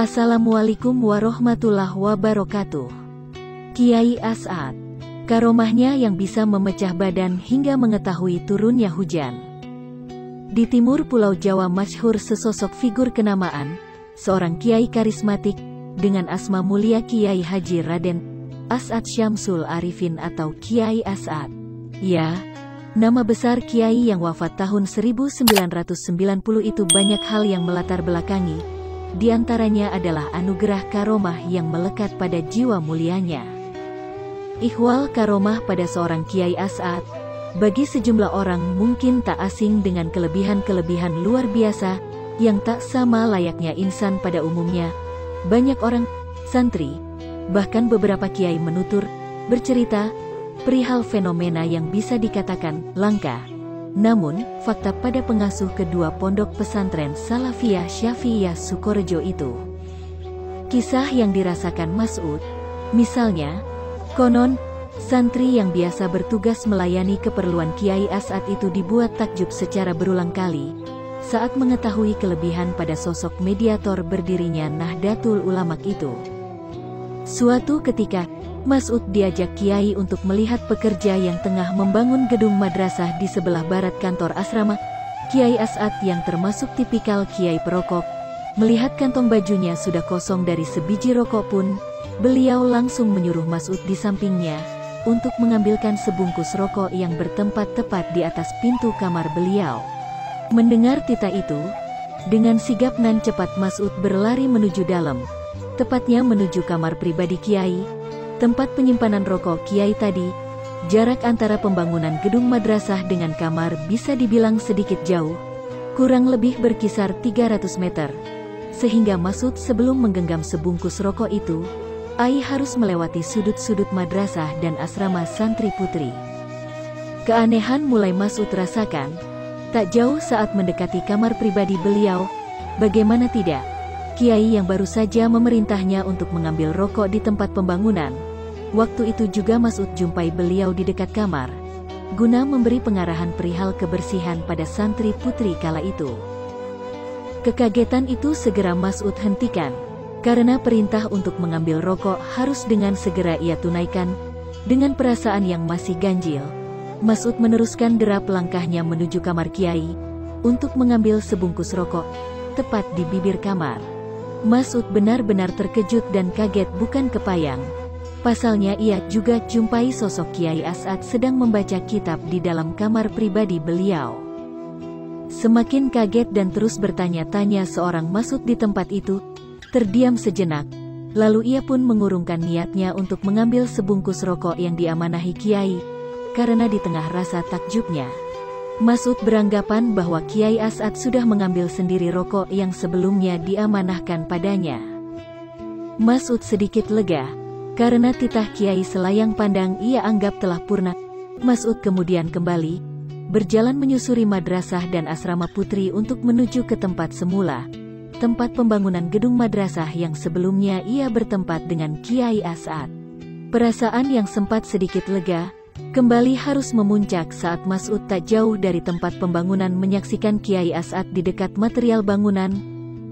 Assalamualaikum warahmatullahi wabarakatuh. Kiai As'ad, karomahnya yang bisa memecah badan hingga mengetahui turunnya hujan. Di timur Pulau Jawa masyhur sesosok figur kenamaan, seorang kiai karismatik dengan asma mulia Kiai Haji Raden As'ad Syamsul Arifin atau Kiai As'ad. Ya, nama besar kiai yang wafat tahun 1990 itu banyak hal yang melatar belakangi. Di antaranya adalah anugerah karomah yang melekat pada jiwa mulianya. Ihwal karomah pada seorang Kiai As'ad, bagi sejumlah orang mungkin tak asing dengan kelebihan-kelebihan luar biasa, yang tak sama layaknya insan pada umumnya. Banyak orang, santri, bahkan beberapa kiai menutur, bercerita, perihal fenomena yang bisa dikatakan langka. Namun, fakta pada pengasuh kedua pondok pesantren Salafiyah Syafi'iyah Sukorejo itu. Kisah yang dirasakan Mas'ud, misalnya, konon, santri yang biasa bertugas melayani keperluan Kiai As'ad itu dibuat takjub secara berulang kali, saat mengetahui kelebihan pada sosok mediator berdirinya Nahdlatul Ulama itu. Suatu ketika, Mas'ud diajak Kiai untuk melihat pekerja yang tengah membangun gedung madrasah di sebelah barat kantor asrama. Kiai As'ad yang termasuk tipikal kiai perokok, melihat kantong bajunya sudah kosong dari sebiji rokok pun, beliau langsung menyuruh Mas'ud di sampingnya, untuk mengambilkan sebungkus rokok yang bertempat tepat di atas pintu kamar beliau. Mendengar titah itu, dengan sigap nan cepat Mas'ud berlari menuju dalam, tepatnya menuju kamar pribadi Kiai, tempat penyimpanan rokok Kiai tadi. Jarak antara pembangunan gedung madrasah dengan kamar bisa dibilang sedikit jauh, kurang lebih berkisar 300 meter. Sehingga Mas'ud sebelum menggenggam sebungkus rokok itu, harus melewati sudut-sudut madrasah dan asrama santri putri. Keanehan mulai Mas'ud rasakan, tak jauh saat mendekati kamar pribadi beliau. Bagaimana tidak, Kiai yang baru saja memerintahnya untuk mengambil rokok di tempat pembangunan. Waktu itu juga Mas'ud jumpai beliau di dekat kamar, guna memberi pengarahan perihal kebersihan pada santri putri kala itu. Kekagetan itu segera Mas'ud hentikan, karena perintah untuk mengambil rokok harus dengan segera ia tunaikan. Dengan perasaan yang masih ganjil, Mas'ud meneruskan derap langkahnya menuju kamar Kiai, untuk mengambil sebungkus rokok, tepat di bibir kamar. Mas'ud benar-benar terkejut dan kaget bukan kepayang. Pasalnya ia juga jumpai sosok Kiai As'ad sedang membaca kitab di dalam kamar pribadi beliau. Semakin kaget dan terus bertanya-tanya seorang Mas'ud di tempat itu, terdiam sejenak, lalu ia pun mengurungkan niatnya untuk mengambil sebungkus rokok yang diamanahi Kiai, karena di tengah rasa takjubnya, Mas'ud beranggapan bahwa Kiai As'ad sudah mengambil sendiri rokok yang sebelumnya diamanahkan padanya. Mas'ud sedikit lega, karena titah Kiai selayang pandang ia anggap telah purna. Mas'ud kemudian kembali, berjalan menyusuri madrasah dan asrama putri untuk menuju ke tempat semula, tempat pembangunan gedung madrasah yang sebelumnya ia bertempat dengan Kiai As'ad. Perasaan yang sempat sedikit lega, kembali harus memuncak saat Mas'ud tak jauh dari tempat pembangunan menyaksikan Kiai As'ad di dekat material bangunan.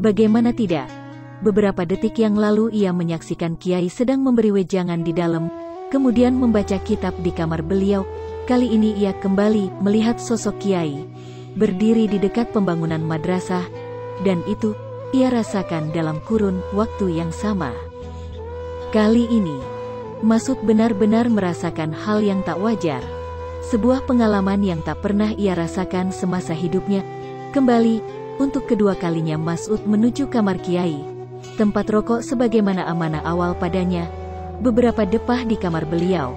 Bagaimana tidak? Beberapa detik yang lalu ia menyaksikan Kiai sedang memberi wejangan di dalam, kemudian membaca kitab di kamar beliau. Kali ini ia kembali melihat sosok Kiai, berdiri di dekat pembangunan madrasah, dan itu, ia rasakan dalam kurun waktu yang sama. Kali ini, Mas'ud benar-benar merasakan hal yang tak wajar, sebuah pengalaman yang tak pernah ia rasakan semasa hidupnya. Kembali, untuk kedua kalinya Mas'ud menuju kamar Kiai, tempat rokok sebagaimana amanah awal padanya, beberapa depah di kamar beliau.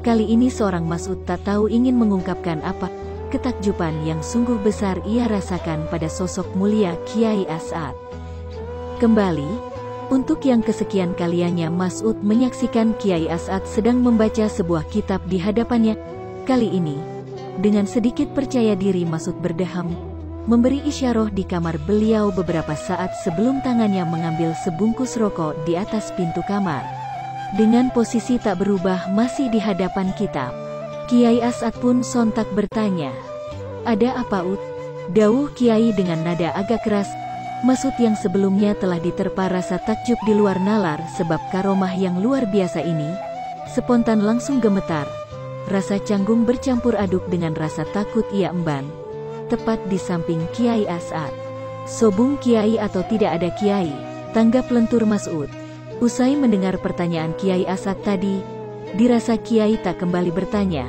Kali ini seorang Mas'ud tak tahu ingin mengungkapkan apa, ketakjuban yang sungguh besar ia rasakan pada sosok mulia Kiai As'ad. Kembali, untuk yang kesekian kalinya Mas'ud menyaksikan Kiai As'ad sedang membaca sebuah kitab di hadapannya. Kali ini, dengan sedikit percaya diri Mas'ud berdeham, memberi isyarah di kamar beliau beberapa saat sebelum tangannya mengambil sebungkus rokok di atas pintu kamar. Dengan posisi tak berubah masih di hadapan kitab, Kiai As'ad pun sontak bertanya, "Ada apa, Ud?" Dawuh Kiai dengan nada agak keras, Mas'ud yang sebelumnya telah diterpa rasa takjub di luar nalar sebab karomah yang luar biasa ini, spontan langsung gemetar. Rasa canggung bercampur aduk dengan rasa takut ia emban, tepat di samping Kiai As'ad. "Sobung Kiai atau tidak ada Kiai?" tanggap lentur Mas'ud. Usai mendengar pertanyaan Kiai As'ad tadi, dirasa Kiai tak kembali bertanya.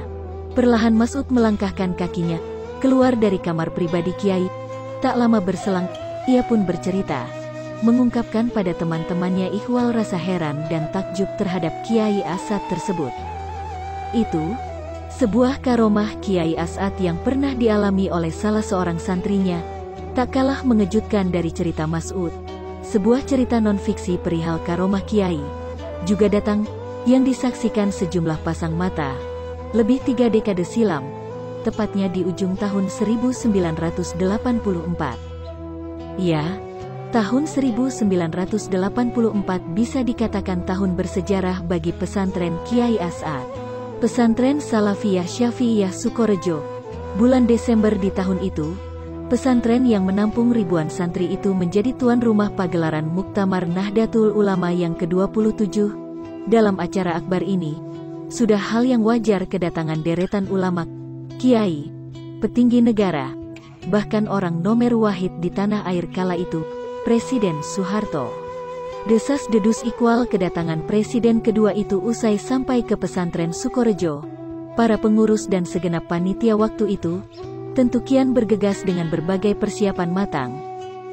Perlahan Mas'ud melangkahkan kakinya keluar dari kamar pribadi Kiai. Tak lama berselang, ia pun bercerita, mengungkapkan pada teman-temannya ihwal rasa heran dan takjub terhadap Kiai As'ad tersebut. Itu sebuah karomah Kiai As'ad yang pernah dialami oleh salah seorang santrinya, tak kalah mengejutkan dari cerita Mas'ud. Sebuah cerita non-fiksi perihal karomah Kiai juga datang, yang disaksikan sejumlah pasang mata lebih 3 dekade silam, tepatnya di ujung tahun 1984. Ya, tahun 1984 bisa dikatakan tahun bersejarah bagi pesantren Kiai As'ad. Pesantren Salafiyah Syafi'iyah Sukorejo. Bulan Desember di tahun itu, pesantren yang menampung ribuan santri itu menjadi tuan rumah pagelaran Muktamar Nahdlatul Ulama yang ke-27. Dalam acara akbar ini, sudah hal yang wajar kedatangan deretan ulama, kiai, petinggi negara, bahkan orang nomor wahid di tanah air kala itu, Presiden Soeharto. Desas-dedus ikhwal kedatangan presiden kedua itu usai sampai ke pesantren Sukorejo. Para pengurus dan segenap panitia waktu itu tentu kian bergegas dengan berbagai persiapan matang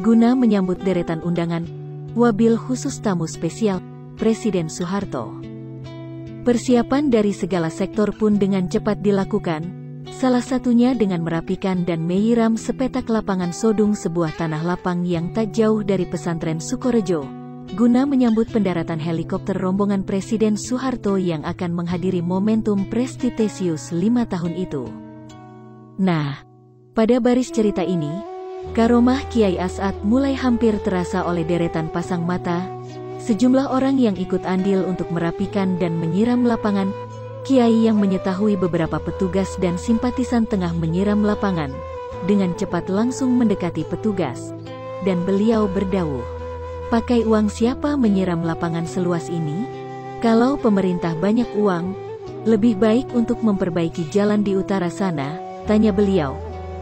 guna menyambut deretan undangan, wabil khusus tamu spesial Presiden Soeharto. Persiapan dari segala sektor pun dengan cepat dilakukan, salah satunya dengan merapikan dan menyiram sepetak lapangan sodung sebuah tanah lapang yang tak jauh dari pesantren Sukorejo, guna menyambut pendaratan helikopter rombongan Presiden Soeharto yang akan menghadiri momentum prestisius 5 tahun itu. Nah, pada baris cerita ini, karomah Kiai As'ad mulai hampir terasa oleh deretan pasang mata, sejumlah orang yang ikut andil untuk merapikan dan menyiram lapangan. Kiai yang mengetahui beberapa petugas dan simpatisan tengah menyiram lapangan, dengan cepat langsung mendekati petugas, dan beliau berdawuh, "Pakai uang siapa menyiram lapangan seluas ini? Kalau pemerintah banyak uang, lebih baik untuk memperbaiki jalan di utara sana," tanya beliau,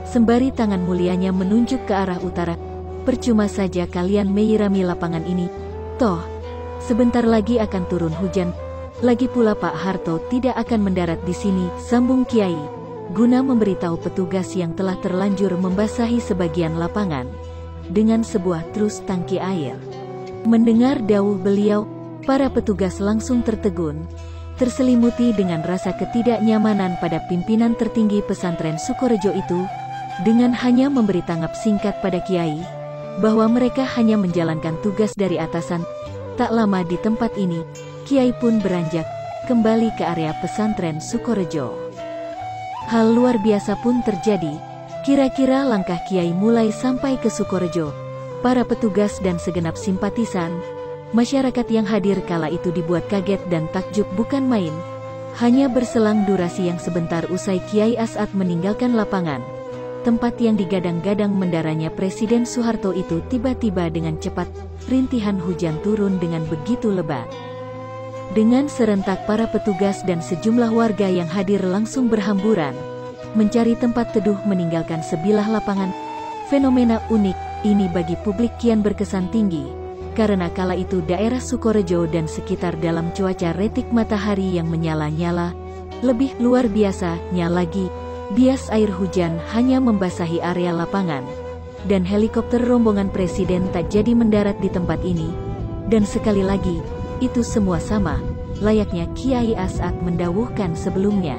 sembari tangan mulianya menunjuk ke arah utara. "Percuma saja kalian menyirami lapangan ini, toh sebentar lagi akan turun hujan. Lagi pula Pak Harto tidak akan mendarat di sini," sambung Kiai, guna memberitahu petugas yang telah terlanjur membasahi sebagian lapangan dengan sebuah trus tangki air. Mendengar dawuh beliau, para petugas langsung tertegun, terselimuti dengan rasa ketidaknyamanan pada pimpinan tertinggi pesantren Sukorejo itu, dengan hanya memberi tanggap singkat pada Kiai, bahwa mereka hanya menjalankan tugas dari atasan. Tak lama di tempat ini, Kiai pun beranjak kembali ke area pesantren Sukorejo. Hal luar biasa pun terjadi. Kira-kira langkah Kiai mulai sampai ke Sukorejo, para petugas dan segenap simpatisan, masyarakat yang hadir kala itu dibuat kaget dan takjub bukan main. Hanya berselang durasi yang sebentar usai Kiai As'ad meninggalkan lapangan, tempat yang digadang-gadang mendaranya Presiden Soeharto itu tiba-tiba dengan cepat, rintihan hujan turun dengan begitu lebat. Dengan serentak para petugas dan sejumlah warga yang hadir langsung berhamburan, mencari tempat teduh meninggalkan sebilah lapangan. Fenomena unik ini bagi publik kian berkesan tinggi, karena kala itu daerah Sukorejo dan sekitar dalam cuaca retik matahari yang menyala-nyala. Lebih luar biasanya lagi, bias air hujan hanya membasahi area lapangan, dan helikopter rombongan presiden tak jadi mendarat di tempat ini. Dan sekali lagi, itu semua sama, layaknya Kiai As'ad mendawuhkan sebelumnya.